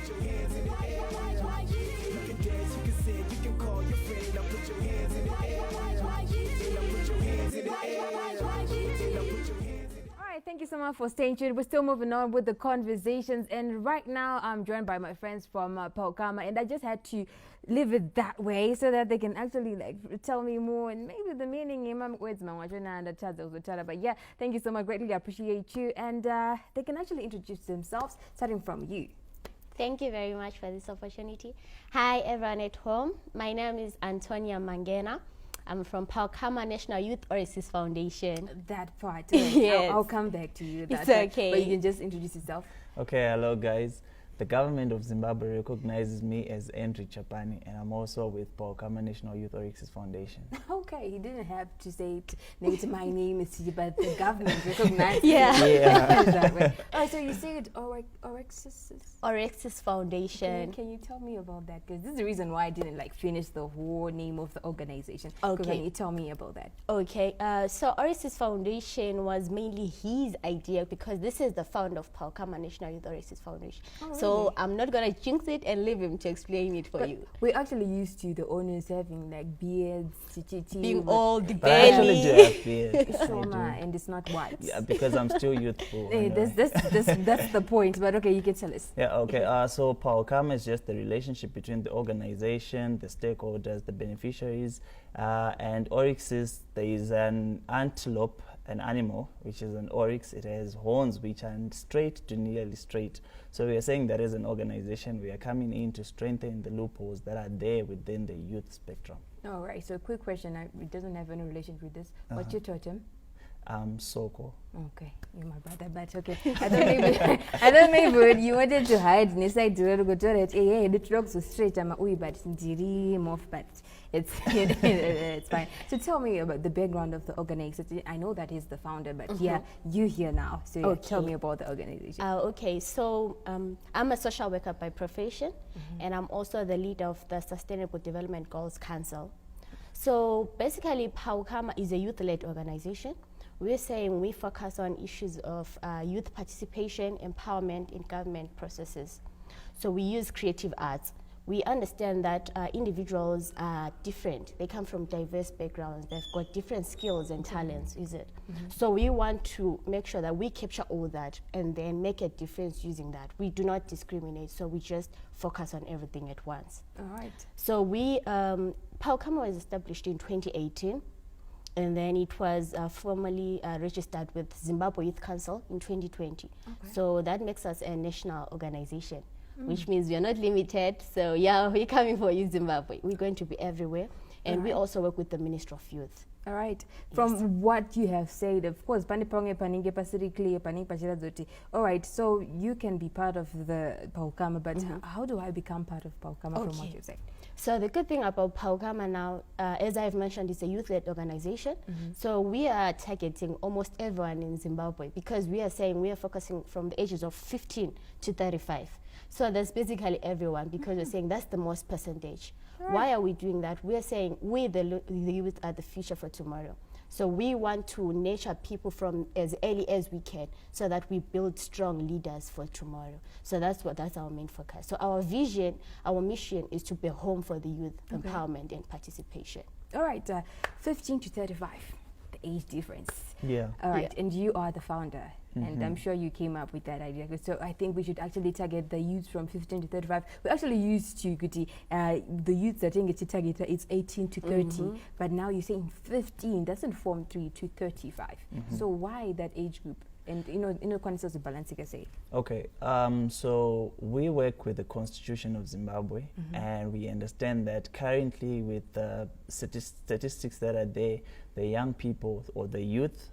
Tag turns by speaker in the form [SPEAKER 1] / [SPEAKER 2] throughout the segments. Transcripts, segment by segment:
[SPEAKER 1] put your hands in the air. You can dance, you can sing, you can call your friend. Now put your hands in the air. Now put your hands in the air. Now put your hands in the air.
[SPEAKER 2] All right, thank you so much for staying tuned. We're still moving on with the conversations, and right now I'm joined by my friends from Paukama, and I just had to live it that way so that they can actually like tell me more and maybe the meaning in my words. But yeah, thank you so much. Greatly appreciate you, and they can actually introduce themselves, starting from you.
[SPEAKER 3] Thank you very much for this opportunity. Hi everyone at home. My name is Antonia Mangena. I'm from Paukama National Youth Oasis Foundation.
[SPEAKER 2] That part.
[SPEAKER 3] Yes.
[SPEAKER 2] I'll come back to you.
[SPEAKER 3] It's okay.
[SPEAKER 2] But you can just introduce yourself.
[SPEAKER 4] Okay, hello guys. The government of Zimbabwe recognizes me as Andrew Chapani, and I'm also with Paukama National Youth Oasis Foundation.
[SPEAKER 2] Okay, he didn't have to say it. My name is, but the government recognizes.
[SPEAKER 3] Yeah.
[SPEAKER 2] That way. Oh, so you said
[SPEAKER 3] Oasis Foundation.
[SPEAKER 2] Can you tell me about that? Because this is the reason why I didn't like finish the whole name of the organization.
[SPEAKER 3] Okay.
[SPEAKER 2] Can you tell me about that?
[SPEAKER 3] Okay, so Oasis Foundation was mainly his idea because this is the founder of Paukama National Youth Oasis Foundation.
[SPEAKER 2] Oh,
[SPEAKER 3] so I'm not going to jinx it and leave him to explain it for you.
[SPEAKER 2] We're actually used to the owners having like beards,
[SPEAKER 3] being all the
[SPEAKER 4] But I actually do have beards.
[SPEAKER 2] and it's not white.
[SPEAKER 4] Yeah, because I'm still youthful.
[SPEAKER 2] Hey, that's the point. But okay, you can tell us.
[SPEAKER 4] Yeah, okay. So Paukama is just the relationship between the organization, the stakeholders, the beneficiaries, and oryxes. There is an antelope, an animal, which is an oryx. It has horns which are straight to nearly straight. So we are saying that as an organization, we are coming in to strengthen the loopholes that are there within the youth spectrum.
[SPEAKER 2] All right. So quick question. It doesn't have any relation with this. What's your totem?
[SPEAKER 4] Soko.
[SPEAKER 2] Okay, you're my brother, but okay. I don't maybe you wanted to hide inside the go to it. Hey, the trucks are straight. I'm but it's fine. So tell me about the background of the organization. I know that he's the founder, but yeah, you here now. So
[SPEAKER 3] Okay.
[SPEAKER 2] tell me about the organization.
[SPEAKER 3] Okay, so I'm a social worker by profession, and I'm also the leader of the Sustainable Development Goals Council. So basically, Paukama is a youth-led organization. We're saying we focus on issues of youth participation, empowerment in government processes. So we use creative arts. We understand that individuals are different. They come from diverse backgrounds. They've got different skills and talents, is it? So we want to make sure that we capture all that and then make a difference using that. We do not discriminate, so we just focus on everything at once.
[SPEAKER 2] All right.
[SPEAKER 3] So we, Paukama was established in 2018. And then it was formally registered with Zimbabwe Youth Council in 2020. Okay. So that makes us a national organization, which means we are not limited. So yeah, we're coming for you, Zimbabwe. We're going to be everywhere. And we also work with the Ministry of Youth.
[SPEAKER 2] All right. From what you have said, of course, all right, so you can be part of the Paukama, but how do I become part of Paukama from what you said?
[SPEAKER 3] So the good thing about Paukama now, as I've mentioned, it's a youth-led organization. So we are targeting almost everyone in Zimbabwe because we are saying we are focusing from the ages of 15 to 35. So that's basically everyone because we're saying that's the most percentage. Right. Why are we doing that? We are saying we, the youth, are the future for tomorrow. So we want to nurture people from as early as we can so that we build strong leaders for tomorrow. So that's our main focus. So our vision, our mission is to be home for the youth, empowerment and participation.
[SPEAKER 2] All right, 15 to 35, the age difference.
[SPEAKER 4] Yeah.
[SPEAKER 2] All right, and you are the founder. And I'm sure you came up with that idea. So I think we should actually target the youth from 15 to 35. We actually used to, the youth that think it's target, it's 18 to 30. But now you're saying 15, that's in Form 3 to 35. So why that age group? And concerns of balance, I say.
[SPEAKER 4] Okay, so we work with the Constitution of Zimbabwe, and we understand that currently with the statistics that are there, the young people or the youth,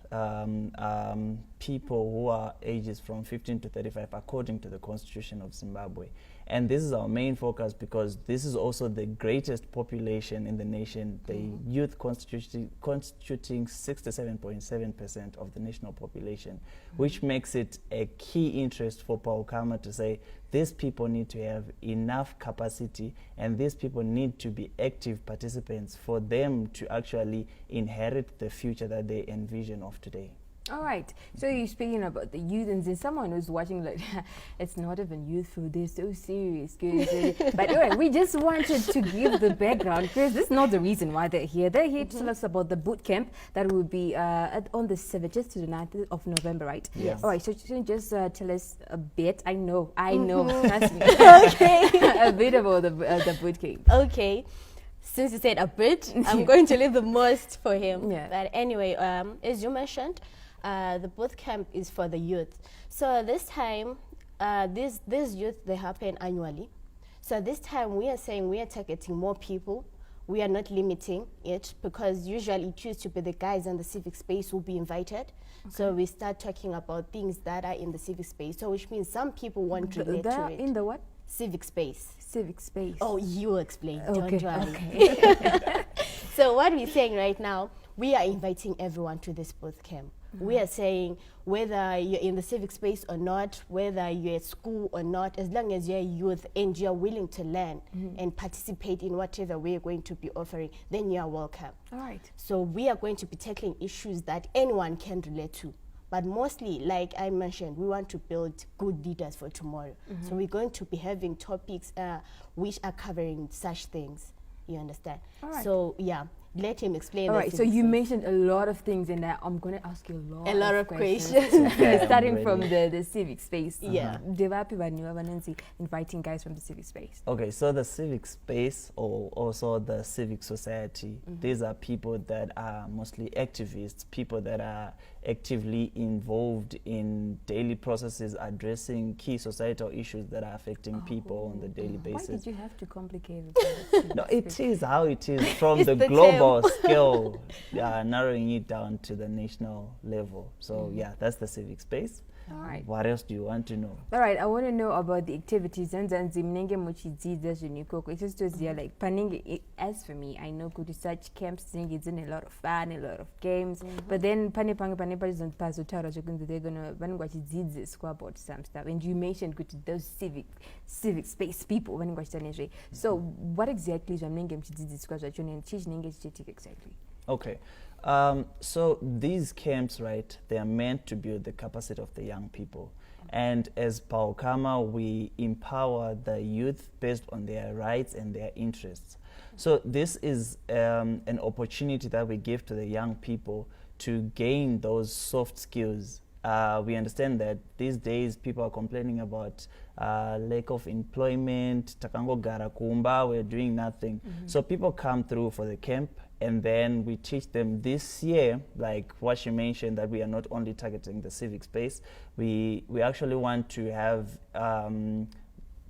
[SPEAKER 4] people who are ages from 15 to 35 according to the Constitution of Zimbabwe. And this is our main focus because this is also the greatest population in the nation, the youth constituting 67.7% of the national population, which makes it a key interest for Paukama to say these people need to have enough capacity and these people need to be active participants for them to actually inherit the future that they envision of today.
[SPEAKER 2] All right. So you're speaking about the youth, and then someone who's watching like, it's not even youthful. They're so serious, guys. But anyway, we just wanted to give the background because this is not the reason why they're here. They're here to tell us about the boot camp that will be on the 7th, just to the 9th of November, right?
[SPEAKER 3] Yes.
[SPEAKER 2] All right. So can you just tell us a bit? I know. Trust me.
[SPEAKER 3] Okay.
[SPEAKER 2] A bit about the boot camp.
[SPEAKER 3] Okay. Since you said a bit, I'm going to leave the most for him.
[SPEAKER 2] Yeah.
[SPEAKER 3] But anyway, as you mentioned, the boot camp is for the youth. So this time, these youth, they happen annually. So this time we are saying we are targeting more people. We are not limiting it because usually it used to be the guys in the civic space who will be invited. Okay. So we start talking about things that are in the civic space. So which means some people want to relate to it.
[SPEAKER 2] In the what?
[SPEAKER 3] Civic space.
[SPEAKER 2] Civic space.
[SPEAKER 3] Oh, you will explain.
[SPEAKER 2] Okay.
[SPEAKER 3] Don't worry.
[SPEAKER 2] Okay.
[SPEAKER 3] So what we're saying right now, we are inviting everyone to this boot camp. We are saying whether you're in the civic space or not, whether you're at school or not, as long as you're a youth and you're willing to learn and participate in whatever we're going to be offering, then you are welcome.
[SPEAKER 2] All right.
[SPEAKER 3] So we are going to be tackling issues that anyone can relate to. But mostly, like I mentioned, we want to build good leaders for tomorrow. So we're going to be having topics which are covering such things. You understand?
[SPEAKER 2] All right.
[SPEAKER 3] So, yeah, let him explain.
[SPEAKER 2] All right, so you mentioned a lot of things in there. I'm going to ask you
[SPEAKER 3] a lot of questions.
[SPEAKER 4] Okay,
[SPEAKER 2] Starting from the civic space.
[SPEAKER 3] Yeah.
[SPEAKER 2] Inviting guys from the civic space.
[SPEAKER 4] Okay, so the civic space or also the civic society, these are people that are mostly activists, people that are actively involved in daily processes addressing key societal issues that are affecting people on the daily basis.
[SPEAKER 2] Why did you have to complicate it?
[SPEAKER 4] No, it is how it is from
[SPEAKER 3] It's
[SPEAKER 4] the
[SPEAKER 3] the
[SPEAKER 4] global scale, narrowing it down to the national level. So yeah, that's the civic space.
[SPEAKER 2] All right.
[SPEAKER 4] What else do you want to know?
[SPEAKER 2] All right, I want to know about the activities. And it's just like panning. As for me, I know good such camps thing it's in a lot of fun, a lot of games. But then they're gonna about some stuff. And you mentioned good those civic space people when you so what exactly is exactly?
[SPEAKER 4] Okay. So these camps, right, they are meant to build the capacity of the young people. And as Paokama, we empower the youth based on their rights and their interests. So this is an opportunity that we give to the young people to gain those soft skills. We understand that these days people are complaining about lack of employment, takangogara kumba, we're doing nothing. So people come through for the camp, and then we teach them this year, like what she mentioned, that we are not only targeting the civic space, we actually want to have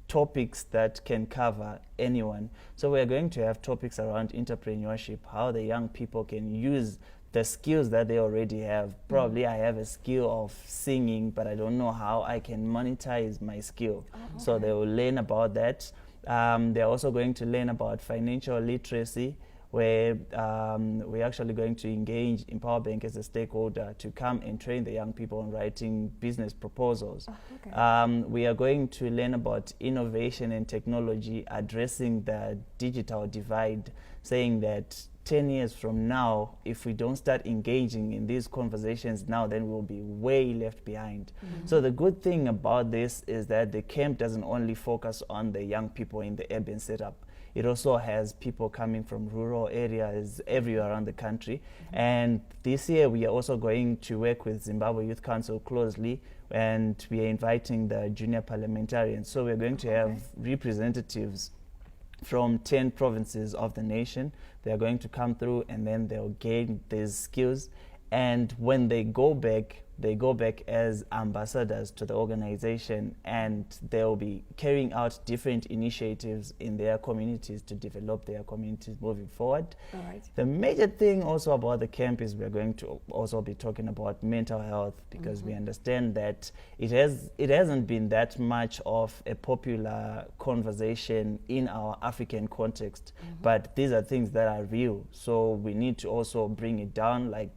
[SPEAKER 4] topics that can cover anyone. So we're going to have topics around entrepreneurship, how the young people can use the skills that they already have. Probably I have a skill of singing, but I don't know how I can monetize my skill. So they will learn about that. They're also going to learn about financial literacy, where we're actually going to engage Empower Bank as a stakeholder to come and train the young people on writing business proposals. We are going to learn about innovation and technology, addressing the digital divide, saying that 10 years from now, if we don't start engaging in these conversations now, then we'll be way left behind. So the good thing about this is that the camp doesn't only focus on the young people in the urban setup. It also has people coming from rural areas everywhere around the country. And this year we are also going to work with Zimbabwe Youth Council closely, and we are inviting the junior parliamentarians. So we're going to have representatives from 10 provinces of the nation. They are going to come through, and then they'll gain these skills. And when they go back as ambassadors to the organization, and they'll be carrying out different initiatives in their communities to develop their communities moving forward.
[SPEAKER 2] All right.
[SPEAKER 4] The major thing also about the camp is we're going to also be talking about mental health, because we understand that it hasn't been that much of a popular conversation in our African context, but these are things that are real. So we need to also bring it down, like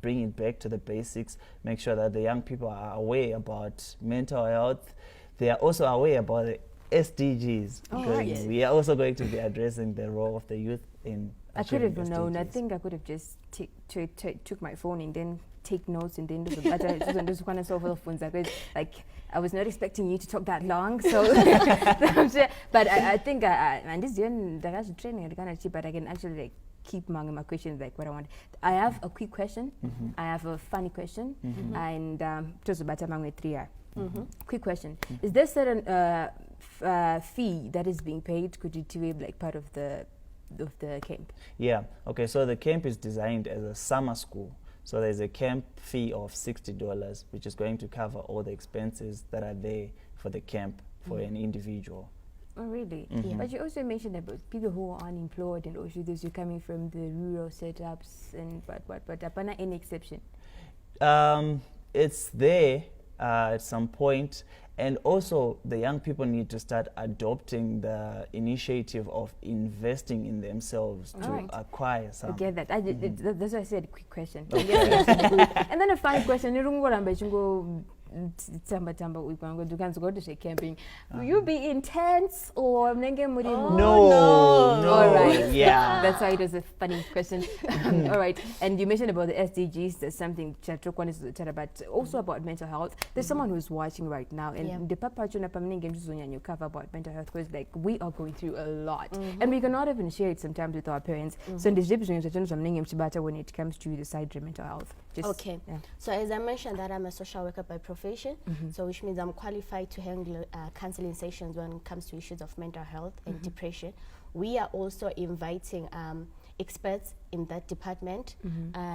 [SPEAKER 4] bring it back to the basics, make sure that the young people are aware about mental health. They are also aware about the SDGs, because we are also going to be addressing the role of the youth in
[SPEAKER 2] I could have
[SPEAKER 4] achieving
[SPEAKER 2] known. I
[SPEAKER 4] SDGs.
[SPEAKER 2] think I could have just took my phone and then take notes and then just kind of solve the phones. Like I was not expecting you to talk that long, so but I think and this doing the training kind of cheap, but I can actually like keep my questions like what I want. I have a quick question, I have a funny question, and just about among 3 hours. Quick question: is there certain fee that is being paid? Could you do like part of the camp?
[SPEAKER 4] Yeah. Okay. So the camp is designed as a summer school. So there's a camp fee of $60, which is going to cover all the expenses that are there for the camp for an individual.
[SPEAKER 2] Oh, really? Yeah. But you also mentioned about people who are unemployed and also those who are coming from the rural setups and but apana any exception?
[SPEAKER 4] It's there at some point, and also the young people need to start adopting the initiative of investing in themselves to acquire some.
[SPEAKER 2] I get that. That's why I said quick question.
[SPEAKER 4] Okay.
[SPEAKER 2] And then a fun question. Tamba we go to say camping. Will you be intense or
[SPEAKER 4] No.
[SPEAKER 2] All right.
[SPEAKER 4] Yeah.
[SPEAKER 2] That's why it was a funny question. All right. And you mentioned about the SDGs. There's something one is to chat about, also about mental health. There's someone who's watching right now, and the papa you cover about mental health because like we are going through a lot, and we cannot even share it sometimes with our parents. So in this episode, when it comes to the side of mental health.
[SPEAKER 3] Okay. Yeah. So as I mentioned that I'm a social worker by profession, so which means I'm qualified to handle counseling sessions when it comes to issues of mental health and depression. We are also inviting experts in that department,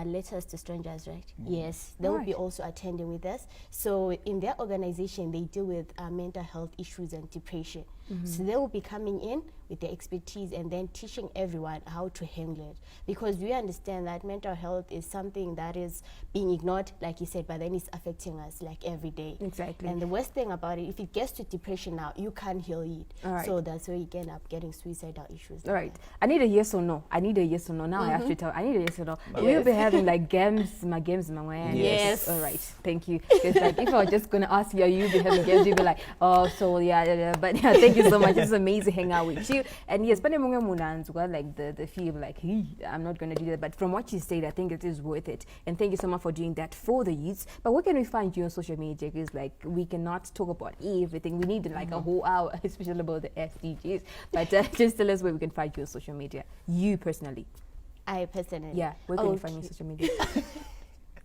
[SPEAKER 3] letters to strangers, right? Yes, they will be also attending with us. So in their organization, they deal with mental health issues and depression. So they will be coming in with their expertise and then teaching everyone how to handle it. Because we understand that mental health is something that is being ignored, like you said, but then it's affecting us like every day.
[SPEAKER 2] Exactly.
[SPEAKER 3] And the worst thing about it, if it gets to depression now, you can't heal it. So that's where you end up getting suicidal issues.
[SPEAKER 2] All right. I need a yes or no. Now I have to tell. I need a yes or no. We'll be having like games, my way.
[SPEAKER 3] Yes.
[SPEAKER 2] All right. Thank you. It's like if I was just gonna ask you, you'll be having games, you'll be like, oh, so yeah. But yeah, thank you so much. It's amazing hanging out with you. And yes, but like the feel like I'm not gonna do that. But from what you said, I think it is worth it. And thank you so much for doing that for the youths. But where can we find you on social media? Because like we cannot talk about everything. We need like a whole hour, especially about the SDGs. But just tell us where we can find you on social media. You personally.
[SPEAKER 3] I personally.
[SPEAKER 2] Yeah, where can you find you on social media?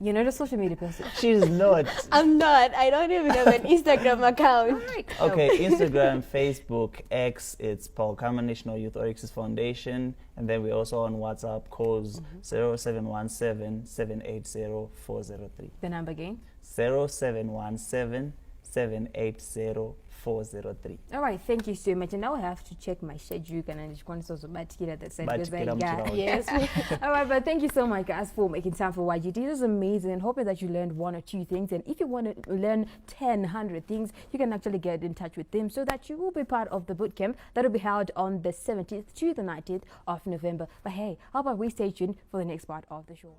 [SPEAKER 2] You're not a social media person.
[SPEAKER 4] She's not.
[SPEAKER 3] I'm not. I don't even have an Instagram account.
[SPEAKER 2] Right.
[SPEAKER 4] Okay, Instagram, Facebook, X, it's Paukama National Youth Oryx's Foundation. And then we're also on WhatsApp, calls 0717 780 403.
[SPEAKER 2] The number again?
[SPEAKER 4] 0717 780 403.
[SPEAKER 2] All right, thank you so much. And now I have to check my schedule and I just want to that said
[SPEAKER 3] Yes.
[SPEAKER 2] All right, but thank you so much, guys, for making time for YGT. This is amazing, and hoping that you learned 1 or 2 things. And if you want to learn 10, 100 things, you can actually get in touch with them so that you will be part of the boot camp that will be held on the 17th to the 19th of November. But hey, how about we stay tuned for the next part of the show?